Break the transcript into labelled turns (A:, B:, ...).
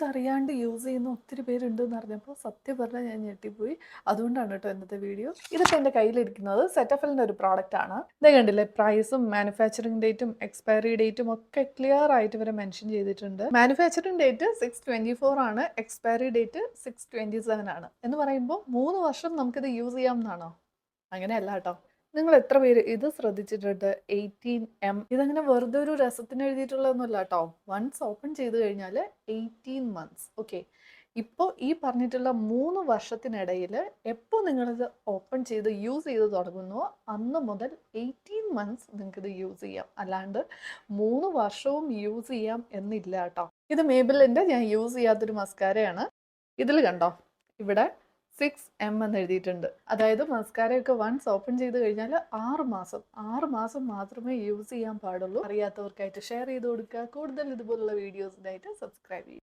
A: ഇതറിയാണ്ട് use ചെയ്യുന്ന ഒത്തിരി പേരുണ്ടെന്ന് അറിഞ്ഞപ്പോൾ സത്യം പറഞ്ഞാൽ ഞാൻ ഞെട്ടിപ്പോയി. അതുകൊണ്ടാണ് കേട്ടോ ഇന്നത്തെ വീഡിയോ. ഇതിപ്പോൾ എൻ്റെ കയ്യിലിരിക്കുന്നത് സെറ്റഫിലിൻ്റെ ഒരു പ്രോഡക്റ്റ് ആണ്. ഇത് കണ്ടില്ലേ, പ്രൈസും മാനുഫാക്ചറിങ് ഡേറ്റും എക്സ്പയറി ഡേറ്റും ഒക്കെ ക്ലിയർ ആയിട്ട് ഇവരെ മെൻഷൻ ചെയ്തിട്ടുണ്ട്. മാനുഫാക്ചറിങ് ഡേറ്റ് 6/24 ആണ്, എക്സ്പയറി ഡേറ്റ് 6/27 ആണ്. എന്ന് പറയുമ്പോൾ 3 വർഷം നമുക്കിത് യൂസ് ചെയ്യാവുന്നതാണോ? അങ്ങനെയല്ല കേട്ടോ. നിങ്ങൾ എത്ര പേര് ഇത് ശ്രദ്ധിച്ചിട്ടുണ്ട്? 18M ഇതങ്ങനെ വെറുതെ ഒരു രസത്തിന് എഴുതിയിട്ടുള്ളതൊന്നുമല്ല കേട്ടോ. വൺസ് ഓപ്പൺ ചെയ്ത് കഴിഞ്ഞാൽ 18 മന്ത്സ്. ഓക്കെ, ഇപ്പോൾ ഈ പറഞ്ഞിട്ടുള്ള 3 വർഷത്തിനിടയിൽ എപ്പോൾ നിങ്ങളിത് ഓപ്പൺ ചെയ്ത് യൂസ് ചെയ്ത് തുടങ്ങുന്നോ അന്ന് മുതൽ 18 മന്ത്സ് നിങ്ങൾക്കിത് യൂസ് ചെയ്യാം. അല്ലാണ്ട് 3 വർഷവും യൂസ് ചെയ്യാം എന്നില്ല കേട്ടോ. ഇത് മേബിളിൻ്റെ ഞാൻ യൂസ് ചെയ്യാത്തൊരു മസ്കാരയാണ്. ഇതിൽ കണ്ടോ, ഇവിടെ 6M എന്ന് എഴുതിയിട്ടുണ്ട്. അതായത് മസ്കാരയൊക്കെ വൺസ് ഓപ്പൺ ചെയ്ത് കഴിഞ്ഞാൽ 6 മാസം മാത്രമേ യൂസ് ചെയ്യാൻ പാടുള്ളൂ. അറിയാത്തവർക്കായിട്ട് ഷെയർ ചെയ്ത് കൊടുക്കുക. കൂടുതൽ ഇതുപോലുള്ള വീഡിയോസിനായിട്ട് സബ്സ്ക്രൈബ് ചെയ്യുക.